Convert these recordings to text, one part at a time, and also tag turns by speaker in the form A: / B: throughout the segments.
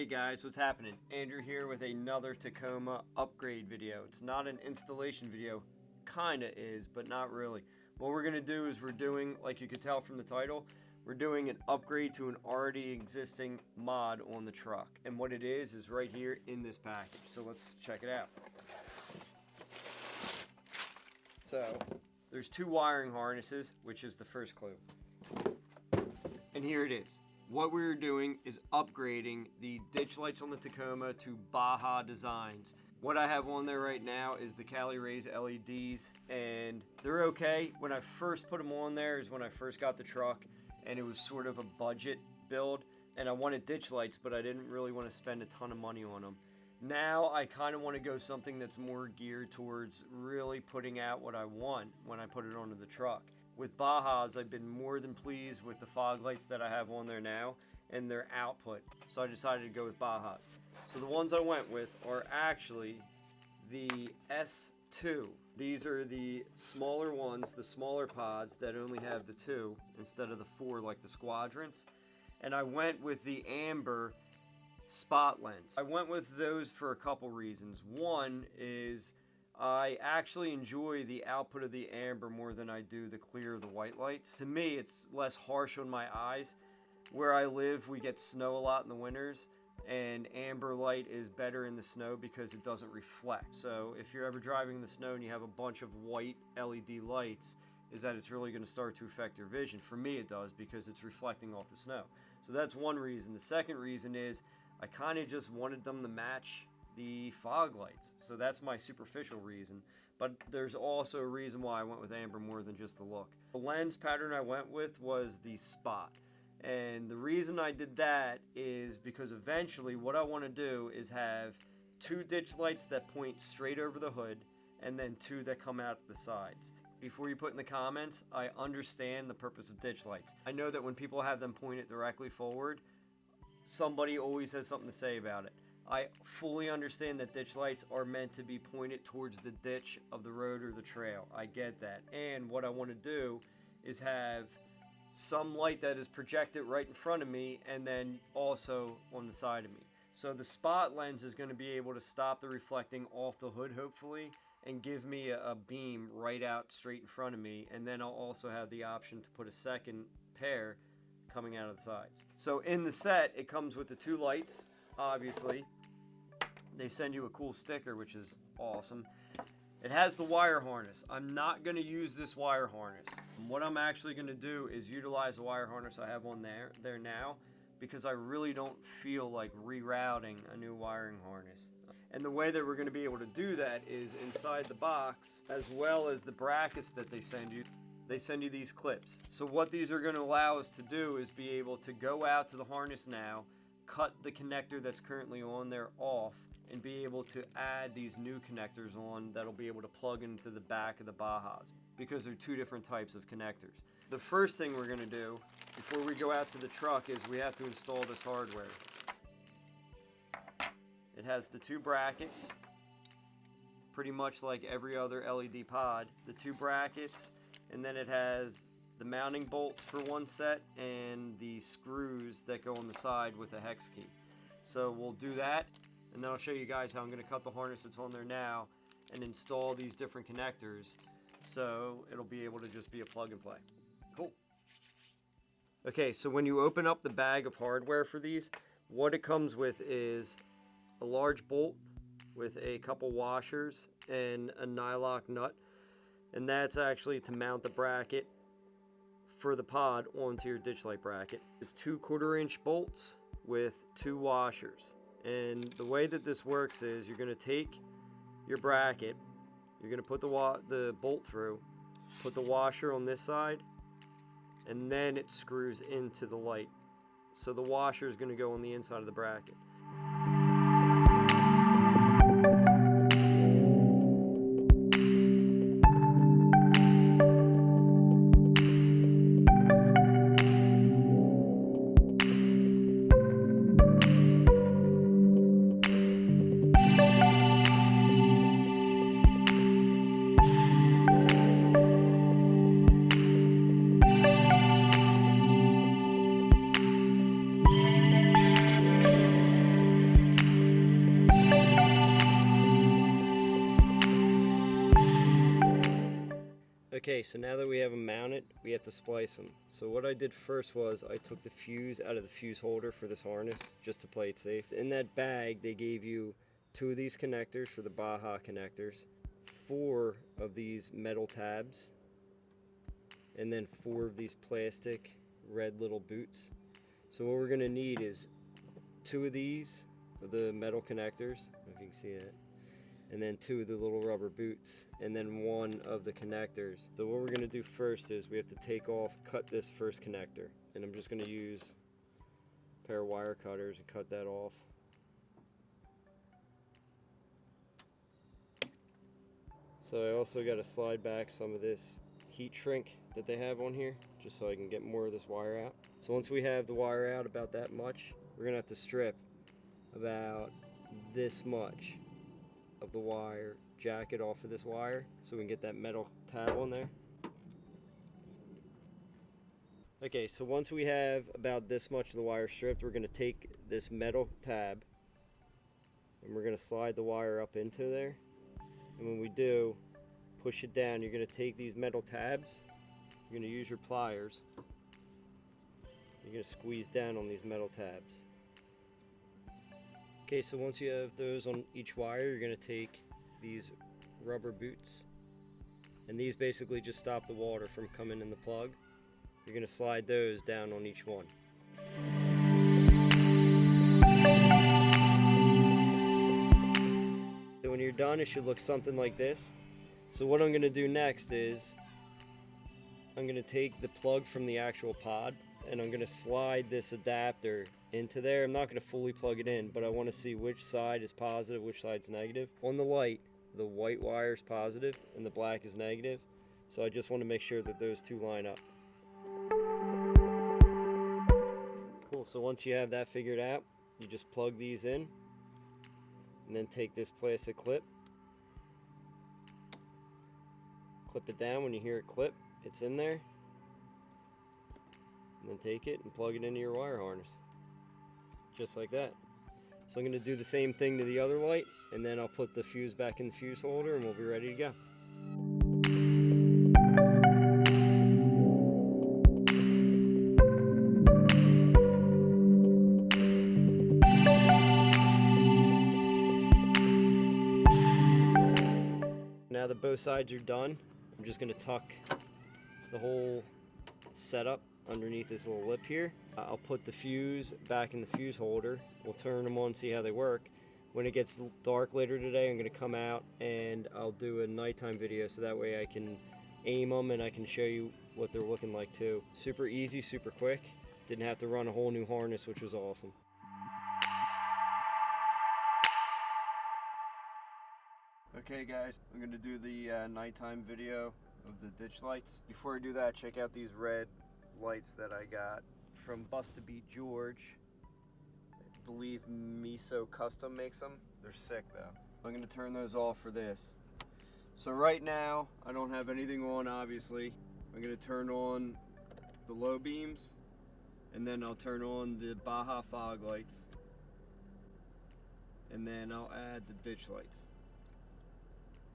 A: guys, what's happening? Andrew here with another Tacoma upgrade video. It's not an installation video, kinda is, but not really. What we're gonna do is we're doing, like you could tell from the title, we're doing an upgrade to an already existing mod on the truck. And what it is right here in this package. So let's check it out. So there's two wiring harnesses, which is the first clue. And here it is. What we're doing is upgrading the ditch lights on the Tacoma to Baja designs. What I have on there right now is the Cali Raised LEDs, and they're okay. When I first put them on there is when I first got the truck, and it was sort of a budget build, and I wanted ditch lights, but I didn't really want to spend a ton of money on them. Now I kind of want to go something that's more geared towards really putting out what I want when I put it onto the truck. With Bajas, I've been more than pleased with the fog lights that I have on there now and their output. So I decided to go with Bajas. So the ones I went with are actually the S2. These are the smaller ones, the smaller pods that only have the two instead of the four like the Squadrons. And I went with the amber spot lens. I went with those for a couple reasons. One is I actually enjoy the output of the amber more than I do the clear of the white lights. To me, it's less harsh on my eyes. Where I live, we get snow a lot in the winters, and amber light is better in the snow because it doesn't reflect. So if you're ever driving in the snow and you have a bunch of white LED lights, is that it's really going to start to affect your vision. For me, it does because it's reflecting off the snow. So that's one reason. The second reason is I kind of just wanted them to match the fog lights. So that's my superficial reason, but there's also a reason why I went with amber more than just the look. The lens pattern I went with was the spot, and the reason I did that is because eventually what I want to do is have two ditch lights that point straight over the hood and then two that come out the sides. Before you put in the comments, I understand the purpose of ditch lights. I know that when people have them pointed directly forward, somebody always has something to say about it. I fully understand that ditch lights are meant to be pointed towards the ditch of the road or the trail. I get that. And what I want to do is have some light that is projected right in front of me and then also on the side of me. So the spot lens is going to be able to stop the reflecting off the hood, hopefully, and give me a beam right out straight in front of me. And then I'll also have the option to put a second pair coming out of the sides. So in the set, it comes with the two lights, obviously. They send you a cool sticker, which is awesome. It has the wire harness. I'm not going to use this wire harness. What I'm actually going to do is utilize the wire harness I have on there now, because I really don't feel like rerouting a new wiring harness. And the way that we're going to be able to do that is inside the box, as well as the brackets that they send you. They send you these clips. So what these are going to allow us to do is be able to go out to the harness now, cut the connector that's currently on there off, and be able to add these new connectors on that'll be able to plug into the back of the Bajas, because they're two different types of connectors. The first thing we're going to do before we go out to the truck is we have to install this hardware. It has the two brackets, pretty much like every other LED pod. The two brackets, and then it has the mounting bolts for one set and the screws that go on the side with a hex key. So we'll do that, and then I'll show you guys how I'm going to cut the harness that's on there now and install these different connectors so it'll be able to just be a plug and play. Cool. Okay, so when you open up the bag of hardware for these, what it comes with is a large bolt with a couple washers and a nylock nut, and that's actually to mount the bracket for the pod onto your ditch light bracket. It's 2 1/4-inch bolts with 2 washers. And the way that this works is you're going to take your bracket, you're going to put the bolt through, put the washer on this side, and then it screws into the light. So the washer is going to go on the inside of the bracket. Okay, so now that we have them mounted, we have to splice them. So what I did first was I took the fuse out of the fuse holder for this harness, just to play it safe. In that bag, they gave you 2 of these connectors for the Baja connectors, 4 of these metal tabs, and then 4 of these plastic red little boots. So what we're gonna need is 2 of these, of the metal connectors, if you can see it, and then 2 of the little rubber boots, and then 1 of the connectors. So what we're gonna do first is we have to cut this first connector, and I'm just gonna use a pair of wire cutters and cut that off. So I also got to slide back some of this heat shrink that they have on here, just so I can get more of this wire out. So once we have the wire out about that much, we're gonna have to strip about this much of the wire, jack it off of this wire so we can get that metal tab on there. Okay, so once we have about this much of the wire stripped, we're gonna take this metal tab and we're gonna slide the wire up into there. And when we do, push it down, you're gonna take these metal tabs, you're gonna use your pliers, you're gonna squeeze down on these metal tabs. Okay, so once you have those on each wire, you're gonna take these rubber boots, and these basically just stop the water from coming in the plug. You're gonna slide those down on each one. So when you're done, it should look something like this. So what I'm gonna do next is I'm gonna take the plug from the actual pod and I'm gonna slide this adapter into there. I'm not gonna fully plug it in, but I wanna see which side is positive, which side's negative. On the light, the white wire is positive and the black is negative. So I just wanna make sure that those 2 line up. Cool, so once you have that figured out, you just plug these in and then take this plastic clip, clip it down. When you hear it clip, it's in there. And then take it and plug it into your wire harness. Just like that. So I'm going to do the same thing to the other light, and then I'll put the fuse back in the fuse holder and we'll be ready to go. Now that both sides are done, I'm just going to tuck the whole setup underneath this little lip here. I'll put the fuse back in the fuse holder. We'll turn them on, see how they work. When it gets dark later today, I'm going to come out and I'll do a nighttime video so that way I can aim them and I can show you what they're looking like too. Super easy, super quick. Didn't have to run a whole new harness, which was awesome. Okay guys, I'm going to do the nighttime video of the ditch lights. Before I do that, check out these red lights that I got from Busta Beat George. I believe Miso Custom makes them. They're sick though. I'm going to turn those off for this. So right now, I don't have anything on obviously. I'm going to turn on the low beams and then I'll turn on the Baja fog lights and then I'll add the ditch lights.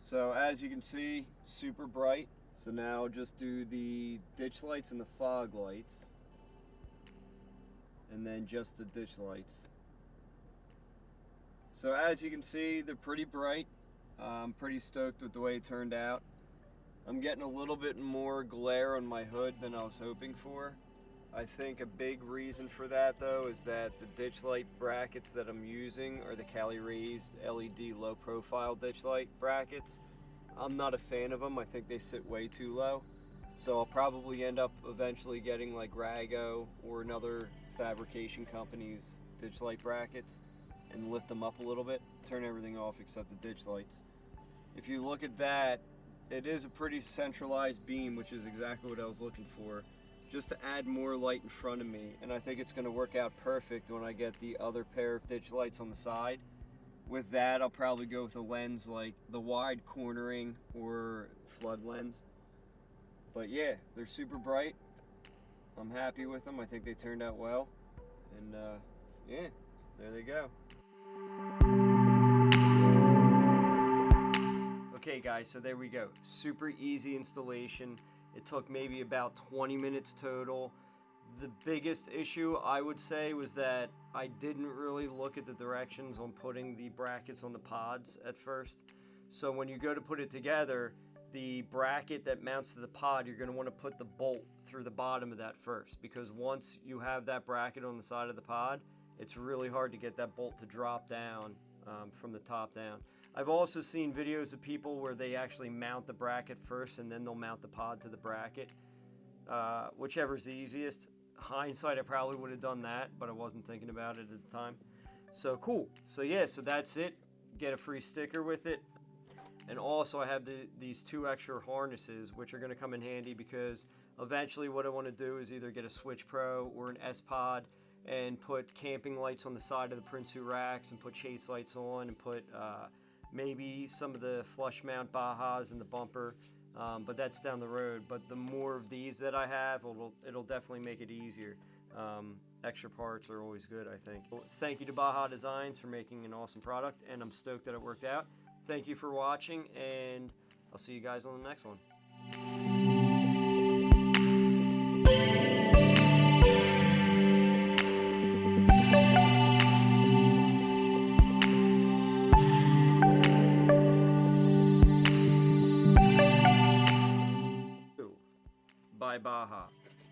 A: So as you can see, super bright. So now I'll just do the ditch lights and the fog lights and then just the ditch lights. So as you can see, they're pretty bright. I'm pretty stoked with the way it turned out. I'm getting a little bit more glare on my hood than I was hoping for. I think a big reason for that though is that the ditch light brackets that I'm using are the Cali Raised LED low profile ditch light brackets. I'm not a fan of them. I think they sit way too low. So I'll probably end up eventually getting like Rago or another fabrication company's ditch light brackets and lift them up a little bit, turn everything off except the ditch lights. If you look at that, it is a pretty centralized beam, which is exactly what I was looking for, just to add more light in front of me. And I think it's going to work out perfect when I get the other pair of ditch lights on the side. With that, I'll probably go with a lens like the wide cornering or flood lens. But yeah, they're super bright. I'm happy with them. I think they turned out well. And yeah, there they go. Okay guys. guys, so there we go. Super easy installation. It took maybe about 20 minutes total. The biggest issue I would say was that I didn't really look at the directions on putting the brackets on the pods at first. So when you go to put it together, the bracket that mounts to the pod, you're going to want to put the bolt through the bottom of that first, because once you have that bracket on the side of the pod, it's really hard to get that bolt to drop down from the top down. I've also seen videos of people where they actually mount the bracket first and then they'll mount the pod to the bracket. Whichever's the easiest. Hindsight, I probably would have done that, but I wasn't thinking about it at the time. So cool. So yeah, so that's it. Get a free sticker with it. And also I have these 2 extra harnesses, which are going to come in handy because eventually what I want to do is either get a Switch Pro or an S-Pod and put camping lights on the side of the Prinsu racks and put chase lights on and put maybe some of the flush mount Bajas in the bumper, but that's down the road. But the more of these that I have, it'll definitely make it easier. Extra parts are always good, I think. Thank you to Baja Designs for making an awesome product, and I'm stoked that it worked out. Thank you for watching, and I'll see you guys on the next one. By Baja.